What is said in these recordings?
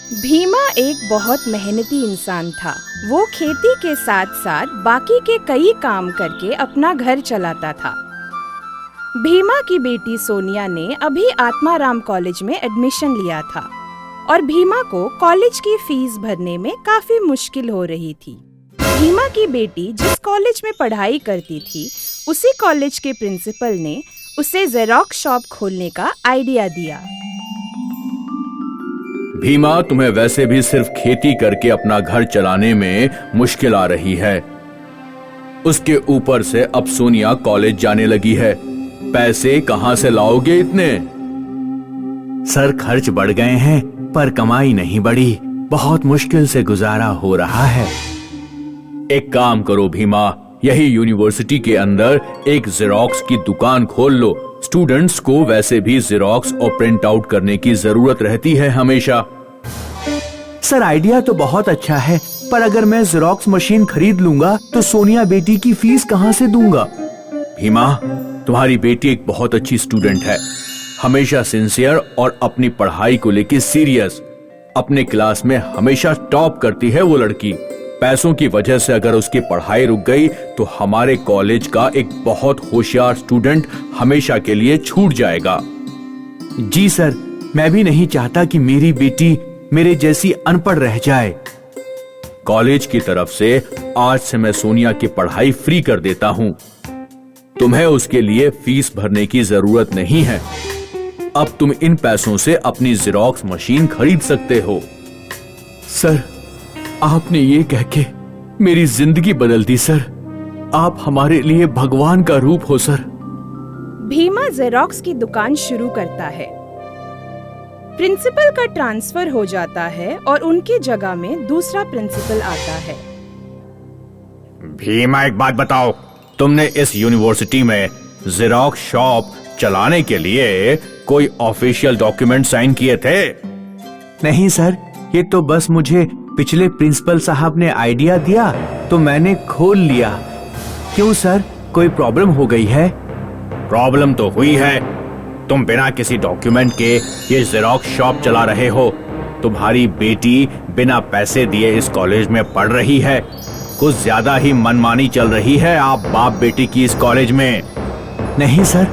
भीमा एक बहुत मेहनती इंसान था। वो खेती के साथ साथ बाकी के कई काम करके अपना घर चलाता था। भीमा की बेटी सोनिया ने अभी आत्माराम कॉलेज में एडमिशन लिया था और भीमा को कॉलेज की फीस भरने में काफी मुश्किल हो रही थी। भीमा की बेटी जिस कॉलेज में पढ़ाई करती थी, उसी कॉलेज के प्रिंसिपल ने उसे जेरोक्स शॉप खोलने का आइडिया दिया। भीमा, तुम्हें वैसे भी सिर्फ खेती करके अपना घर चलाने में मुश्किल आ रही है। उसके ऊपर से अब सोनिया कॉलेज जाने लगी है। पैसे कहां से लाओगे इतने? सर, खर्च बढ़ गए हैं पर कमाई नहीं बढ़ी। बहुत मुश्किल से गुजारा हो रहा है। एक काम करो भीमा, यही यूनिवर्सिटी के अंदर एक जेरोक्स की दुकान खोल लो। स्टूडेंट्स को वैसे भी जेरोक्स और प्रिंट आउट करने की जरूरत रहती है हमेशा। सर, आइडिया तो बहुत अच्छा है, पर अगर मैं जेरोक्स मशीन खरीद लूंगा तो सोनिया बेटी की फीस कहां से दूंगा? भीमा, तुम्हारी बेटी एक बहुत अच्छी स्टूडेंट है, हमेशा सिंसियर और अपनी पढ़ाई को लेकर सीरियस। अपने क्लास में हमेशा टॉप करती है वो लड़की। पैसों की वजह से अगर उसकी पढ़ाई रुक गई तो हमारे कॉलेज का एक बहुत होशियार स्टूडेंट हमेशा के लिए छूट जाएगा। जी सर, मैं भी नहीं चाहता कि मेरी बेटी मेरे जैसी अनपढ़ रह जाए। कॉलेज की तरफ से आज से मैं सोनिया की पढ़ाई फ्री कर देता हूँ। तुम्हें उसके लिए फीस भरने की जरूरत नहीं है। अब तुम इन पैसों से अपनी जेरोक्स मशीन खरीद सकते हो। सर, आपने ये कह के मेरी जिंदगी बदल दी सर। आप हमारे लिए भगवान का रूप हो सर। भीमा जेरोक्स की दुकान शुरू करता है। प्रिंसिपल का ट्रांसफर हो जाता है और उनकी जगह में दूसरा प्रिंसिपल आता है। भीमा, एक बात बताओ, तुमने इस यूनिवर्सिटी में जेरोक्स शॉप चलाने के लिए कोई ऑफिशियल डॉक्यूमेंट साइन किए थे? नहीं सर, ये तो बस मुझे पिछले प्रिंसिपल साहब ने आइडिया दिया तो मैंने खोल लिया। क्यों सर, कोई प्रॉब्लम हो गई है? प्रॉब्लम तो हुई है। तुम बिना किसी डॉक्यूमेंट के ये जेरोक्स शॉप चला रहे हो। तुम्हारी बेटी बिना पैसे दिए इस कॉलेज में पढ़ रही है। कुछ ज्यादा ही मनमानी चल रही है आप बाप बेटी की इस कॉलेज में। नहीं सर,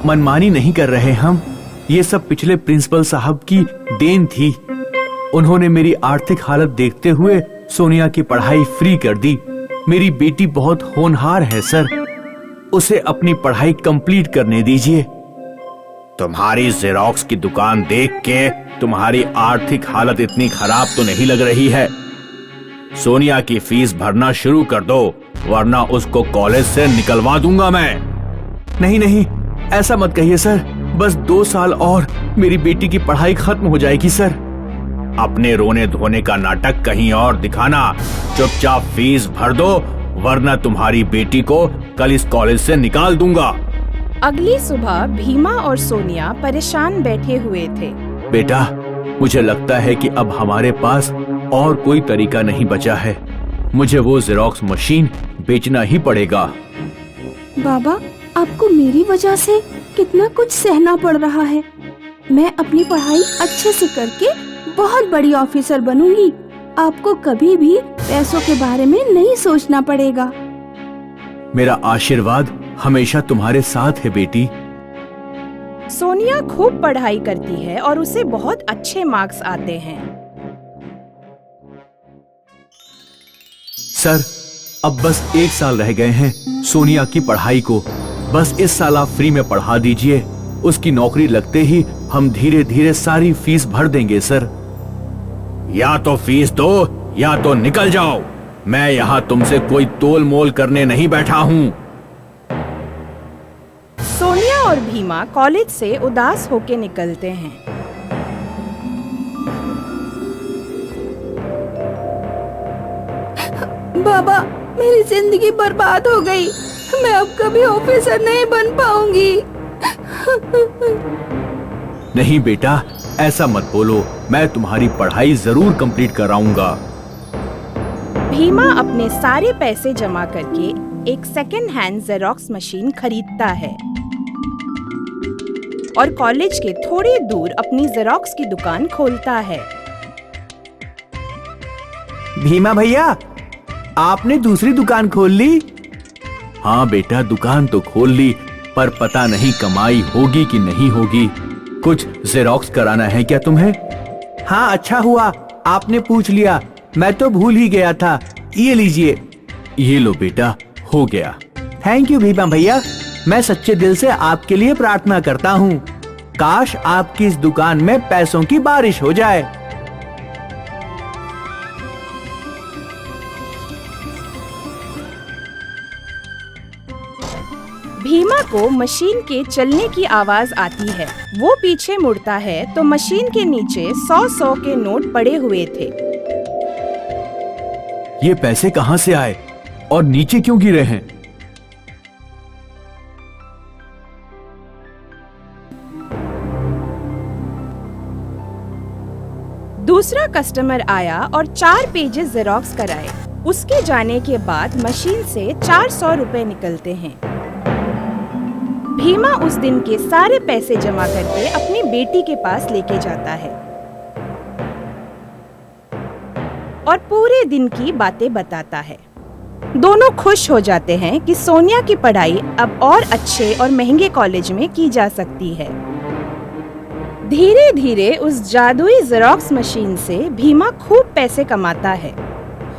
मनमानी नहीं कर रहे हम। ये सब पिछले प्रिंसिपल साहब की देन थी। उन्होंने मेरी आर्थिक हालत देखते हुए सोनिया की पढ़ाई फ्री कर दी। मेरी बेटी बहुत होनहार है सर, उसे अपनी पढ़ाई कंप्लीट करने दीजिए। तुम्हारी जेरोक्स की दुकान देख के तुम्हारी आर्थिक हालत इतनी खराब तो नहीं लग रही है। सोनिया की फीस भरना शुरू कर दो, वरना उसको कॉलेज से निकलवा दूंगा मैं। नहीं नहीं, ऐसा मत कहिए सर। बस 2 साल और मेरी बेटी की पढ़ाई खत्म हो जाएगी सर। अपने रोने धोने का नाटक कहीं और दिखाना। चुपचाप फीस भर दो, वरना तुम्हारी बेटी को कल इस कॉलेज से निकाल दूंगा। अगली सुबह भीमा और सोनिया परेशान बैठे हुए थे। बेटा, मुझे लगता है कि अब हमारे पास और कोई तरीका नहीं बचा है। मुझे वो जेरोक्स मशीन बेचना ही पड़ेगा। बाबा, आपको मेरी वजह से कितना कुछ सहना पड़ रहा है। मैं अपनी पढ़ाई अच्छे से करके बहुत बड़ी ऑफिसर बनूंगी। आपको कभी भी पैसों के बारे में नहीं सोचना पड़ेगा। मेरा आशीर्वाद हमेशा तुम्हारे साथ है बेटी। सोनिया खूब पढ़ाई करती है और उसे बहुत अच्छे मार्क्स आते हैं। सर, अब बस 1 साल रह गए हैं सोनिया की पढ़ाई को। बस इस साल आप फ्री में पढ़ा दीजिए। उसकी नौकरी लगते ही हम धीरे धीरे सारी फीस भर देंगे सर। या तो फीस दो या तो निकल जाओ। मैं यहाँ तुमसे कोई तोल मोल करने नहीं बैठा हूँ। सोनिया और भीमा कॉलेज से उदास होके निकलते हैं। बाबा, मेरी जिंदगी बर्बाद हो गई। मैं अब कभी ऑफिसर नहीं बन पाऊंगी। नहीं बेटा, ऐसा मत बोलो। मैं तुम्हारी पढ़ाई जरूर कंप्लीट कराऊंगा। भीमा अपने सारे पैसे जमा करके एक सेकेंड हैंड जेरोक्स मशीन खरीदता है और कॉलेज के थोड़ी दूर अपनी जेरोक्स की दुकान खोलता है। भीमा भैया, आपने दूसरी दुकान खोल ली? हाँ बेटा, दुकान तो खोल ली, पर पता नहीं कमाई होगी कि नहीं होगी। कुछ जेरोक्स कराना है क्या तुम्हें? हाँ, अच्छा हुआ आपने पूछ लिया, मैं तो भूल ही गया था। ये लीजिए। ये लो बेटा, हो गया। थैंक यू भीमा भैया, मैं सच्चे दिल से आपके लिए प्रार्थना करता हूँ। काश आपकी इस दुकान में पैसों की बारिश हो जाए। भीमा को मशीन के चलने की आवाज आती है। वो पीछे मुड़ता है तो मशीन के नीचे 100 के नोट पड़े हुए थे। ये पैसे कहाँ से आए और नीचे क्यों गिरे हैं? दूसरा कस्टमर आया और 4 पेजेस जेरोक्स कराए। उसके जाने के बाद मशीन से 400 रुपए निकलते हैं। भीमा उस दिन के सारे पैसे जमा करके अपनी बेटी के पास लेके जाता है और पूरे दिन की बातें बताता है। दोनों खुश हो जाते हैं कि सोनिया की पढ़ाई अब और अच्छे और महंगे कॉलेज में की जा सकती है। धीरे धीरे उस जादुई जेरोक्स मशीन से भीमा खूब पैसे कमाता है।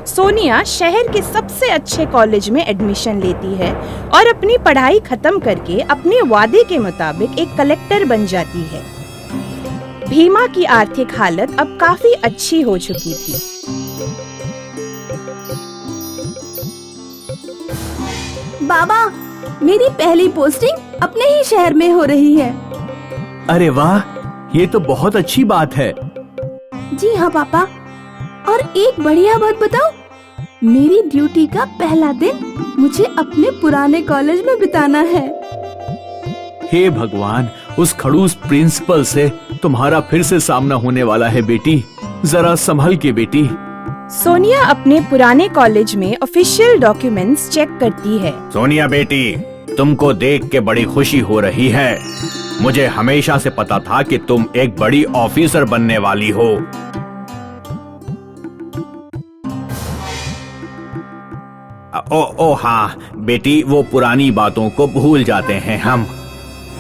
सोनिया शहर के सबसे अच्छे कॉलेज में एडमिशन लेती है और अपनी पढ़ाई खत्म करके अपने वादे के मुताबिक एक कलेक्टर बन जाती है। भीमा की आर्थिक हालत अब काफी अच्छी हो चुकी थी। बाबा, मेरी पहली पोस्टिंग अपने ही शहर में हो रही है। अरे वाह, ये तो बहुत अच्छी बात है। जी हाँ पापा, और एक बढ़िया बात बताओ, मेरी ड्यूटी का पहला दिन मुझे अपने पुराने कॉलेज में बिताना है। हे भगवान, उस खड़ूस प्रिंसिपल से तुम्हारा फिर से सामना होने वाला है बेटी। जरा संभल के बेटी। सोनिया अपने पुराने कॉलेज में ऑफिशियल डॉक्यूमेंट्स चेक करती है। सोनिया बेटी, तुमको देख के बड़ी खुशी हो रही है। मुझे हमेशा से पता था कि तुम एक बड़ी ऑफिसर बनने वाली हो। ओ हाँ बेटी, वो पुरानी बातों को भूल जाते हैं हम।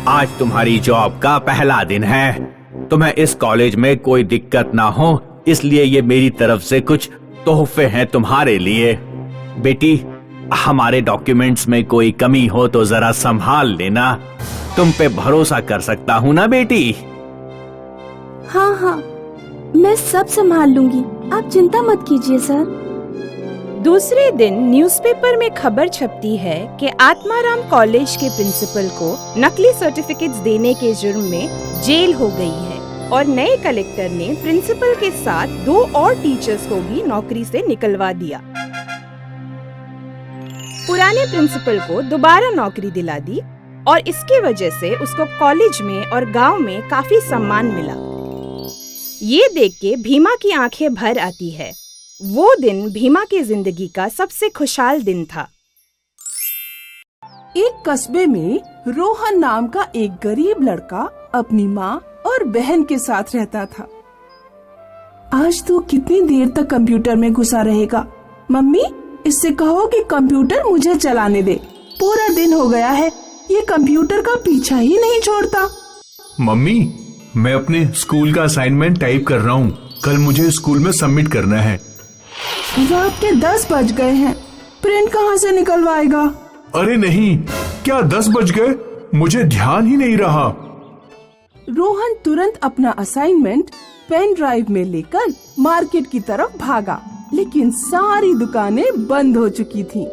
आज तुम्हारी जॉब का पहला दिन है। तुम्हें इस कॉलेज में कोई दिक्कत ना हो, इसलिए ये मेरी तरफ से कुछ तोहफे हैं तुम्हारे लिए। बेटी, हमारे डॉक्यूमेंट्स में कोई कमी हो तो जरा संभाल लेना। तुम पे भरोसा कर सकता हूँ ना बेटी? हाँ हाँ, मैं सब संभाल लूंगी, आप चिंता मत कीजिए सर। दूसरे दिन न्यूज़पेपर में खबर छपती है कि आत्माराम कॉलेज के प्रिंसिपल को नकली सर्टिफिकेट्स देने के जुर्म में जेल हो गई है और नए कलेक्टर ने प्रिंसिपल के साथ 2 और टीचर्स को भी नौकरी से निकलवा दिया। पुराने प्रिंसिपल को दोबारा नौकरी दिला दी और इसके वजह से उसको कॉलेज में और गांव में काफी सम्मान मिला। ये देख के भीमा की आंखें भर आती है। वो दिन भीमा की जिंदगी का सबसे खुशहाल दिन था। एक कस्बे में रोहन नाम का एक गरीब लड़का अपनी माँ और बहन के साथ रहता था। आज तो कितनी देर तक कंप्यूटर में घुसा रहेगा? मम्मी, इससे कहो कि कंप्यूटर मुझे चलाने दे। पूरा दिन हो गया है, ये कंप्यूटर का पीछा ही नहीं छोड़ता। मम्मी, मैं अपने स्कूल का असाइनमेंट टाइप कर रहा हूँ। कल मुझे स्कूल में सबमिट करना है। रात के 10 बज गए हैं, प्रिंट कहाँ से निकलवाएगा? अरे नहीं, क्या 10 बज गए? मुझे ध्यान ही नहीं रहा। रोहन तुरंत अपना असाइनमेंट पेन ड्राइव में लेकर मार्केट की तरफ भागा, लेकिन सारी दुकानें बंद हो चुकी थीं।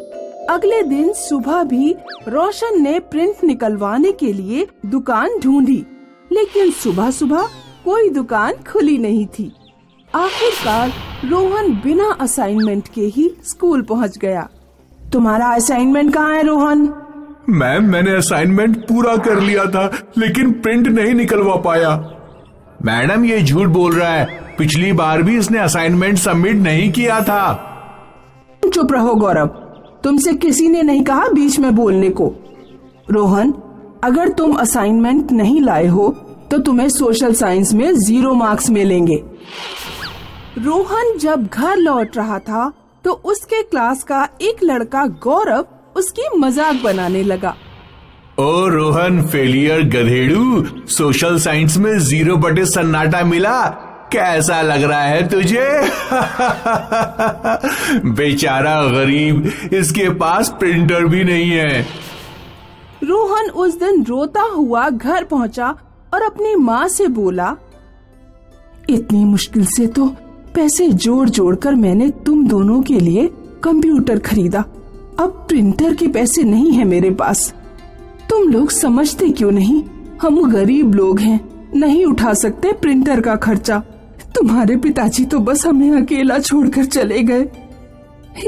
अगले दिन सुबह भी रोशन ने प्रिंट निकलवाने के लिए दुकान ढूंढी, लेकिन सुबह सुबह कोई दुकान खुली नहीं थी। आखिरकार रोहन बिना असाइनमेंट के ही स्कूल पहुंच गया। तुम्हारा असाइनमेंट कहाँ है रोहन? मैम, मैंने असाइनमेंट पूरा कर लिया था, लेकिन प्रिंट नहीं निकलवा पाया। मैडम, ये झूठ बोल रहा है। पिछली बार भी इसने असाइनमेंट सबमिट नहीं किया था। चुप रहो गौरव, तुमसे किसी ने नहीं कहा बीच में बोलने को। रोहन, अगर तुम असाइनमेंट नहीं लाए हो तो तुम्हें सोशल साइंस में 0 मार्क्स मिलेंगे। रोहन जब घर लौट रहा था तो उसके क्लास का एक लड़का गौरव उसकी मजाक बनाने लगा। ओ रोहन फेलियर गधेड़ू, सोशल साइंस में 0 बटे सन्नाटा मिला, कैसा लग रहा है तुझे? बेचारा गरीब, इसके पास प्रिंटर भी नहीं है। रोहन उस दिन रोता हुआ घर पहुंचा और अपनी माँ से बोला, इतनी मुश्किल से तो पैसे जोड़ जोड़ कर मैंने तुम दोनों के लिए कंप्यूटर खरीदा, अब प्रिंटर के पैसे नहीं है मेरे पास। तुम लोग समझते क्यों नहीं, हम गरीब लोग हैं, नहीं उठा सकते प्रिंटर का खर्चा। तुम्हारे पिताजी तो बस हमें अकेला छोड़कर चले गए,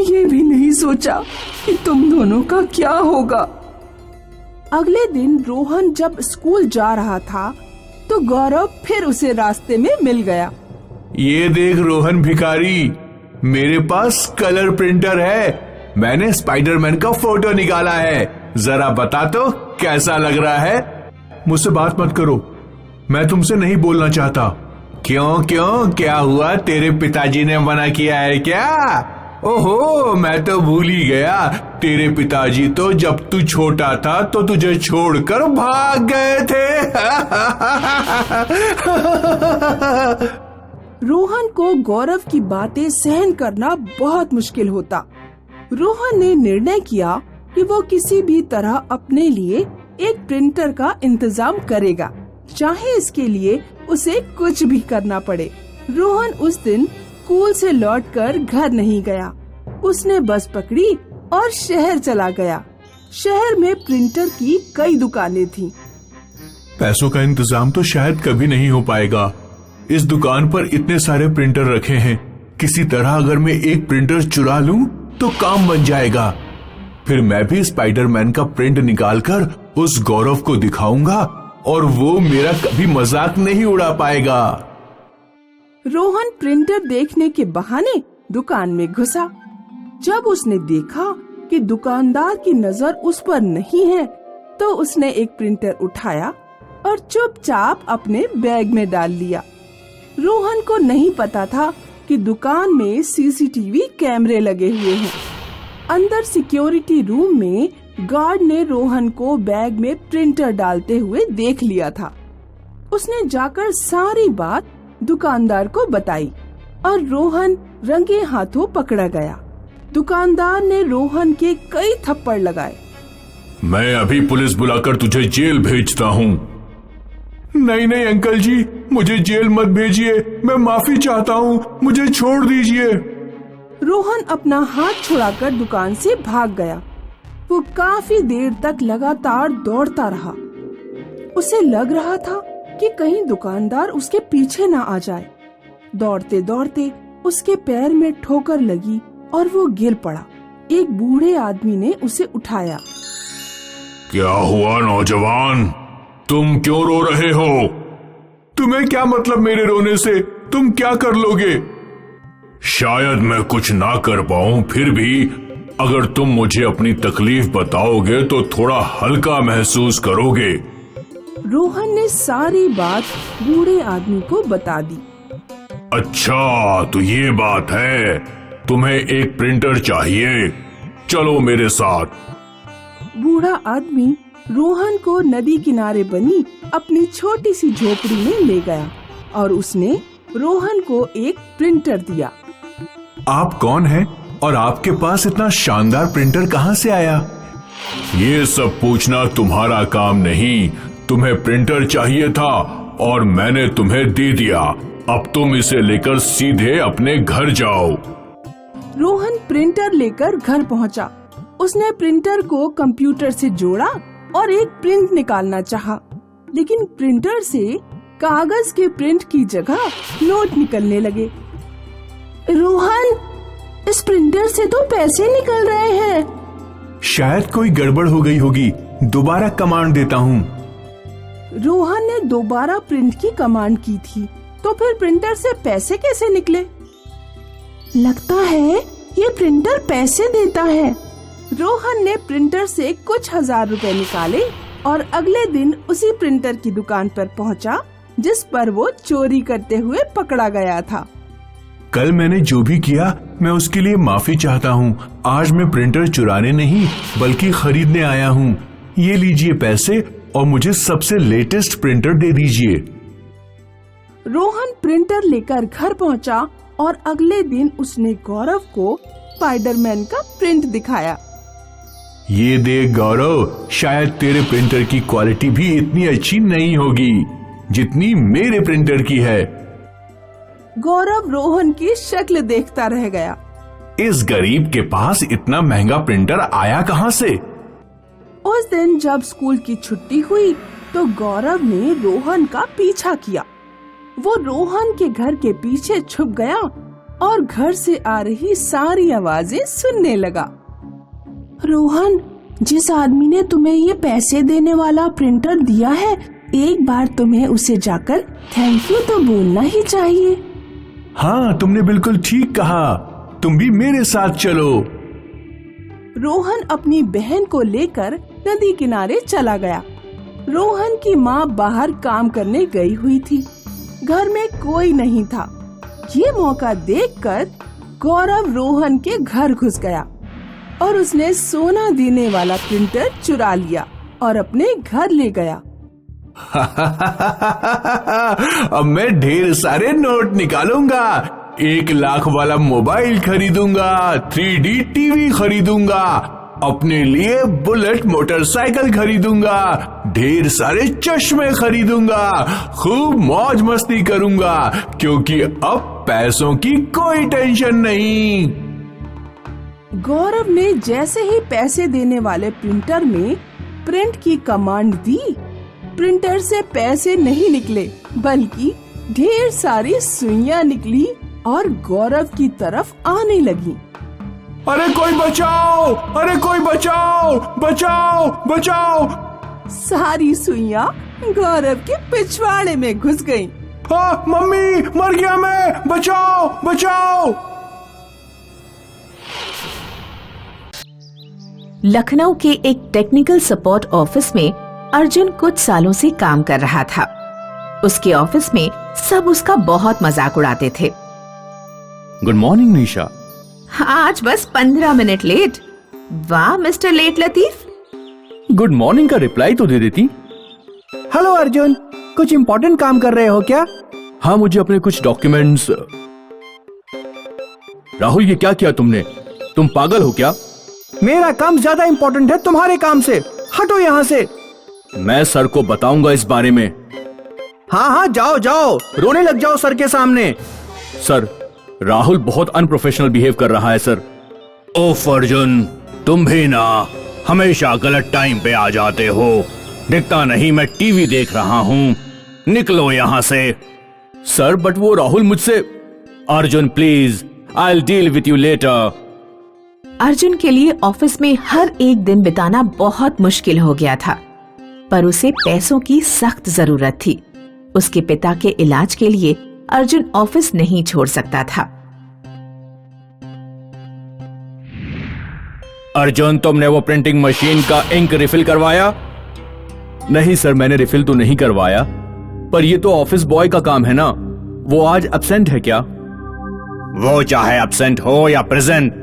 ये भी नहीं सोचा कि तुम दोनों का क्या होगा। अगले दिन रोहन जब स्कूल जा रहा था तो गौरव फिर उसे रास्ते में मिल गया। ये देख रोहन भिखारी, मेरे पास कलर प्रिंटर है, मैंने स्पाइडरमैन का फोटो निकाला है, जरा बता तो कैसा लग रहा है? मुझसे बात मत करो, मैं तुमसे नहीं बोलना चाहता। क्यों क्यों, क्या हुआ? तेरे पिताजी ने मना किया है क्या? ओहो, मैं तो भूल ही गया, तेरे पिताजी तो जब तू छोटा था तो तुझे छोड़कर भाग गए थे। रोहन को गौरव की बातें सहन करना बहुत मुश्किल होता। रोहन ने निर्णय किया कि वो किसी भी तरह अपने लिए एक प्रिंटर का इंतजाम करेगा, चाहे इसके लिए उसे कुछ भी करना पड़े। रोहन उस दिन स्कूल से लौटकर घर नहीं गया, उसने बस पकड़ी और शहर चला गया। शहर में प्रिंटर की कई दुकानें थीं। पैसों का इंतजाम तो शायद कभी नहीं हो पाएगा, इस दुकान पर इतने सारे प्रिंटर रखे हैं, किसी तरह अगर मैं एक प्रिंटर चुरा लूं तो काम बन जाएगा। फिर मैं भी स्पाइडरमैन का प्रिंट निकालकर उस गौरव को दिखाऊंगा और वो मेरा कभी मजाक नहीं उड़ा पाएगा। रोहन प्रिंटर देखने के बहाने दुकान में घुसा। जब उसने देखा कि दुकानदार की नजर उस पर नहीं है, तो उसने एक प्रिंटर उठाया और चुपचाप अपने बैग में डाल लिया। रोहन को नहीं पता था कि दुकान में सीसीटीवी कैमरे लगे हुए हैं। अंदर सिक्योरिटी रूम में गार्ड ने रोहन को बैग में प्रिंटर डालते हुए देख लिया था। उसने जाकर सारी बात दुकानदार को बताई और रोहन रंगे हाथों पकड़ा गया। दुकानदार ने रोहन के कई थप्पड़ लगाए। मैं अभी पुलिस बुलाकर तुझे जेल भेजता हूँ। नहीं नहीं अंकल जी, मुझे जेल मत भेजिए, मैं माफी चाहता हूँ, मुझे छोड़ दीजिए। रोहन अपना हाथ छुड़ाकर दुकान से भाग गया। वो काफी देर तक लगातार दौड़ता रहा। उसे लग रहा था कि कहीं दुकानदार उसके पीछे ना आ जाए। दौड़ते दौड़ते उसके पैर में ठोकर लगी और वो गिर पड़ा। एक बूढ़े आदमी ने उसे उठाया। क्या हुआ नौजवान, तुम क्यों रो रहे हो? तुम्हें क्या मतलब मेरे रोने से? तुम क्या कर लोगे? शायद मैं कुछ ना कर पाऊं, फिर भी अगर तुम मुझे अपनी तकलीफ बताओगे तो थोड़ा हल्का महसूस करोगे। रोहन ने सारी बात बूढ़े आदमी को बता दी। अच्छा, तो ये बात है, तुम्हें एक प्रिंटर चाहिए, चलो मेरे साथ। बूढ़ा आदमी रोहन को नदी किनारे बनी अपनी छोटी सी झोपड़ी में ले गया और उसने रोहन को एक प्रिंटर दिया। आप कौन हैं और आपके पास इतना शानदार प्रिंटर कहां से आया? ये सब पूछना तुम्हारा काम नहीं, तुम्हें प्रिंटर चाहिए था और मैंने तुम्हें दे दिया, अब तुम इसे लेकर सीधे अपने घर जाओ। रोहन प्रिंटर लेकर घर पहुंचा। उसने प्रिंटर को कंप्यूटर से जोड़ा और एक प्रिंट निकालना चाहा, लेकिन प्रिंटर से कागज के प्रिंट की जगह नोट निकलने लगे। रोहन, इस प्रिंटर से तो पैसे निकल रहे हैं। शायद कोई गड़बड़ हो गई होगी, दोबारा कमांड देता हूँ। रोहन ने दोबारा प्रिंट की कमांड की थी, तो फिर प्रिंटर से पैसे कैसे निकले? लगता है ये प्रिंटर पैसे देता है। रोहन ने प्रिंटर से कुछ हजार रुपए निकाले और अगले दिन उसी प्रिंटर की दुकान पर पहुंचा जिस पर वो चोरी करते हुए पकड़ा गया था। कल मैंने जो भी किया मैं उसके लिए माफी चाहता हूँ। आज मैं प्रिंटर चुराने नहीं बल्कि खरीदने आया हूँ। ये लीजिए पैसे और मुझे सबसे लेटेस्ट प्रिंटर दे दीजिए। रोहन प्रिंटर लेकर घर पहुंचा और अगले दिन उसने गौरव को स्पाइडरमैन का प्रिंट दिखाया। ये देख गौरव, शायद तेरे प्रिंटर की क्वालिटी भी इतनी अच्छी नहीं होगी जितनी मेरे प्रिंटर की है। गौरव रोहन की शक्ल देखता रह गया। इस गरीब के पास इतना महंगा प्रिंटर आया कहाँ से? उस दिन जब स्कूल की छुट्टी हुई तो गौरव ने रोहन का पीछा किया। वो रोहन के घर के पीछे छुप गया और घर से आ रही सारी आवाजें सुनने लगा। रोहन, जिस आदमी ने तुम्हें ये पैसे देने वाला प्रिंटर दिया है, एक बार तुम्हें उसे जाकर थैंक यू तो बोलना ही चाहिए। हाँ, तुमने बिल्कुल ठीक कहा। तुम भी मेरे साथ चलो। रोहन अपनी बहन को लेकर नदी किनारे चला गया। रोहन की माँ बाहर काम करने गई हुई थी। घर में कोई नहीं था। ये मौका देखकर गौरव रोहन के घर घुस गया और उसने सोना देने वाला प्रिंटर चुरा लिया और अपने घर ले गया। अब मैं ढेर सारे नोट निकालूंगा, 1 लाख वाला मोबाइल खरीदूंगा, 3D टीवी खरीदूंगा, अपने लिए बुलेट मोटरसाइकिल खरीदूंगा, ढेर सारे चश्मे खरीदूंगा, खूब मौज मस्ती करूंगा क्योंकि अब पैसों की कोई टेंशन नहीं। गौरव ने जैसे ही पैसे देने वाले प्रिंटर में प्रिंट की कमांड दी, प्रिंटर से पैसे नहीं निकले बल्कि ढेर सारी सुइयां निकली और गौरव की तरफ आने लगी। अरे कोई बचाओ! अरे कोई बचाओ! बचाओ! बचाओ! सारी सुइयां गौरव के पिछवाड़े में घुस गईं। हाँ, मम्मी, मर गया मैं! बचाओ! बचाओ! लखनऊ के एक टेक्निकल सपोर्ट ऑफिस में अर्जुन कुछ सालों से काम कर रहा था। उसके ऑफिस में सब उसका बहुत मजाक उड़ाते थे। Good morning Nisha. आज बस 15 मिनट लेट। वाह mister late Latif. Good morning का रिप्लाई तो दे देती। हेलो अर्जुन, कुछ इम्पोर्टेंट काम कर रहे हो क्या? हाँ, मुझे अपने कुछ डॉक्यूमेंट्स। राहुल, ये क्या किया तुमने? तुम पागल हो क्या? मेरा काम ज्यादा इम्पोर्टेंट है तुम्हारे काम से। हटो यहाँ से। मैं सर को बताऊंगा इस बारे में। हाँ हाँ, जाओ जाओ, रोने लग जाओ सर के सामने। सर, राहुल बहुत अनप्रोफेशनल बिहेव कर रहा है सर। ओफ अर्जुन, तुम भी ना हमेशा गलत टाइम पे आ जाते हो। दिखता नहीं मैं टीवी देख रहा हूँ। निकलो यहाँ से। सर, बट वो राहुल मुझसे। Arjun please, I will deal with you later. Arjun के लिए ऑफिस में हर एक दिन बिताना बहुत मुश्किल हो गया था, पर उसे पैसों की सख्त जरूरत थी। उसके पिता के इलाज के लिए अर्जुन ऑफिस नहीं छोड़ सकता था। अर्जुन, तुमने वो प्रिंटिंग मशीन का इंक रिफिल करवाया? नहीं सर, मैंने रिफिल तो नहीं करवाया, पर ये तो ऑफिस बॉय का काम है ना। वो आज एब्सेंट है क्या? वो चाहे एब्सेंट हो या प्रेजेंट,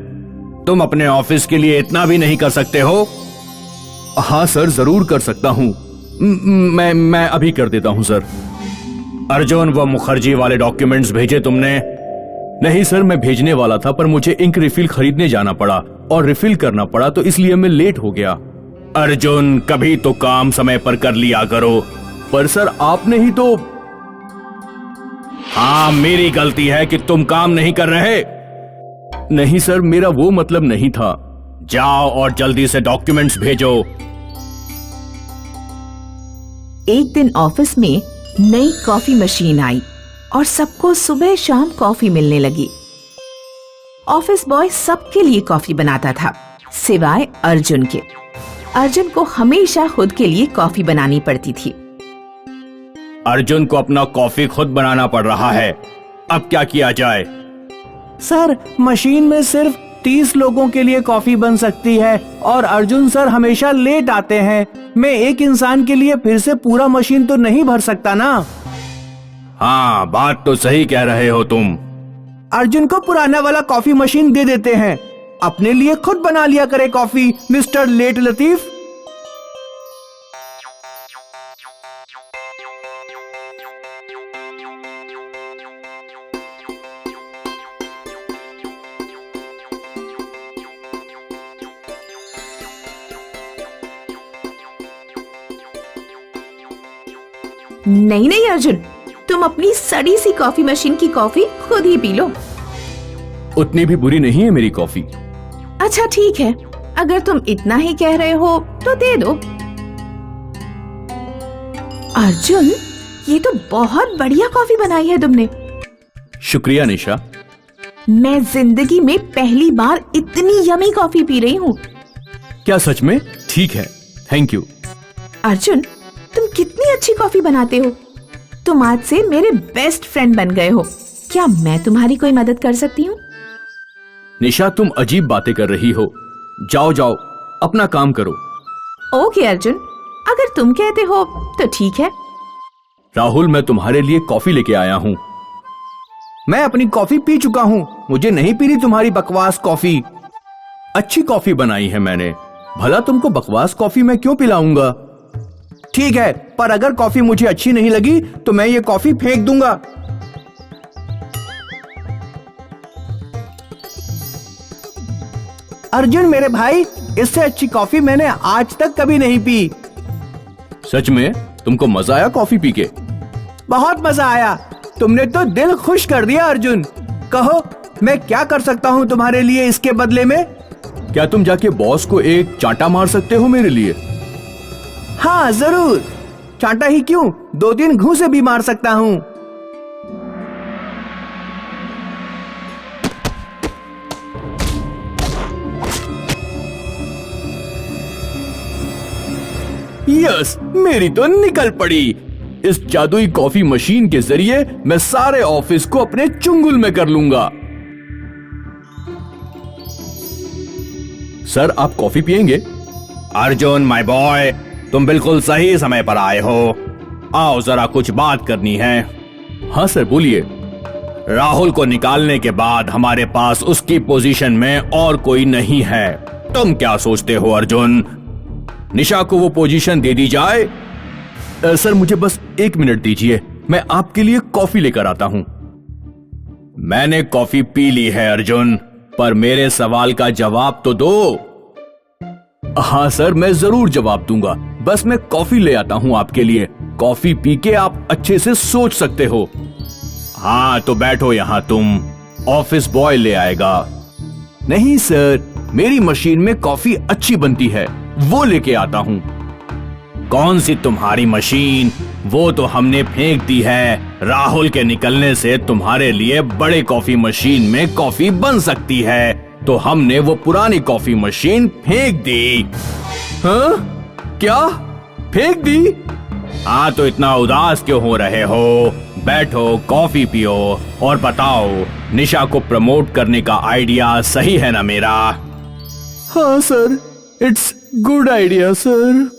तुम अपने ऑफिस के लिए इतना भी नहीं कर सकते हो? हाँ सर, जरूर कर सकता हूँ। मैं अभी कर देता हूँ सर। अर्जुन, वो मुखर्जी वाले डॉक्यूमेंट्स भेजे तुमने? नहीं सर, मैं भेजने वाला था, पर मुझे इंक रिफिल खरीदने जाना पड़ा और रिफिल करना पड़ा, तो इसलिए मैं लेट हो गया। अर्जुन, कभी तो काम समय पर कर लिया करो। पर सर, आपने ही तो। हाँ, मेरी गलती है कि तुम काम नहीं कर रहे। नहीं सर, मेरा वो मतलब नहीं था। जाओ और जल्दी से डॉक्यूमेंट्स भेजो। एक दिन ऑफिस में नई कॉफी मशीन आई और सबको सुबह शाम कॉफी मिलने लगी। ऑफिस बॉय सबके लिए कॉफी बनाता था, सिवाय अर्जुन के। अर्जुन को हमेशा खुद के लिए कॉफी बनानी पड़ती थी। अर्जुन को अपना कॉफी खुद बनाना पड़ रहा है। अब क्या किया जाए? सर, मशीन में सिर्फ 30 लोगों के लिए कॉफी बन सकती है और अर्जुन सर हमेशा लेट आते हैं। मैं एक इंसान के लिए फिर से पूरा मशीन तो नहीं भर सकता ना। हाँ, बात तो सही कह रहे हो तुम। अर्जुन को पुराना वाला कॉफी मशीन दे देते हैं। अपने लिए खुद बना लिया करे कॉफी, मिस्टर लेट लतीफ। नहीं नहीं अर्जुन, तुम अपनी सड़ी सी कॉफी मशीन की कॉफी खुद ही पी लो। उतनी भी बुरी नहीं है मेरी कॉफी। अच्छा ठीक है, अगर तुम इतना ही कह रहे हो तो दे दो। अर्जुन, ये तो बहुत बढ़िया कॉफी बनाई है तुमने। शुक्रिया निशा। मैं जिंदगी में पहली बार इतनी यमी कॉफी पी रही हूँ। क्या सच में? ठीक है, थैंक यू। अर्जुन, तुम कितनी अच्छी कॉफी बनाते हो। तुम आज से मेरे बेस्ट फ्रेंड बन गए हो। क्या मैं तुम्हारी कोई मदद कर सकती हूँ? निशा, तुम अजीब बातें कर रही हो। जाओ जाओ, अपना काम करो। ओके अर्जुन, अगर तुम कहते हो तो ठीक है। राहुल, मैं तुम्हारे लिए कॉफी लेके आया हूँ। मैं अपनी कॉफी पी चुका हूँ, मुझे नहीं पीनी तुम्हारी बकवास कॉफी। अच्छी कॉफी बनाई है मैंने, भला तुमको बकवास कॉफी मैं क्यों पिलाऊंगा? ठीक है, पर अगर कॉफी मुझे अच्छी नहीं लगी तो मैं ये कॉफी फेंक दूंगा। अर्जुन मेरे भाई, इससे अच्छी कॉफी मैंने आज तक कभी नहीं पी। सच में? तुमको मजा आया कॉफी पी के? बहुत मजा आया, तुमने तो दिल खुश कर दिया अर्जुन। कहो, मैं क्या कर सकता हूँ तुम्हारे लिए इसके बदले में? क्या तुम जाके बॉस को एक चांटा मार सकते हो मेरे लिए? हाँ जरूर, चांटा ही क्यों, 2-3 घूंसे भी मार सकता हूँ। यस, मेरी तो निकल पड़ी। इस जादुई कॉफी मशीन के जरिए मैं सारे ऑफिस को अपने चुंगल में कर लूंगा। सर, आप कॉफी पियेंगे? अर्जुन माय बॉय, तुम बिल्कुल सही समय पर आए हो। आओ, जरा कुछ बात करनी है। हाँ सर, बोलिए। राहुल को निकालने के बाद हमारे पास उसकी पोजीशन में और कोई नहीं है। तुम क्या सोचते हो अर्जुन? निशा को वो पोजीशन दे दी जाए? सर, मुझे बस 1 मिनट दीजिए, मैं आपके लिए कॉफी लेकर आता हूँ। मैंने कॉफी पी ली है अर्जुन, पर मेरे सवाल का जवाब तो दो। हाँ सर, मैं जरूर जवाब दूंगा, बस मैं कॉफी ले आता हूँ आपके लिए। कॉफी पी के आप अच्छे से सोच सकते हो। हाँ तो बैठो यहाँ, तुम ऑफिस बॉय ले आएगा। नहीं सर, मेरी मशीन में कॉफी अच्छी बनती है, वो लेके आता हूँ। कौन सी तुम्हारी मशीन? वो तो हमने फेंक दी है। राहुल के निकलने से तुम्हारे लिए बड़े कॉफी मशीन में कॉफी बन सकती है, तो हमने वो पुरानी कॉफी मशीन फेंक दी। हाँ? क्या फेंक दी? हाँ, तो इतना उदास क्यों हो रहे हो? बैठो, कॉफी पियो और बताओ, निशा को प्रमोट करने का आइडिया सही है ना मेरा? हाँ sir, it's good idea sir.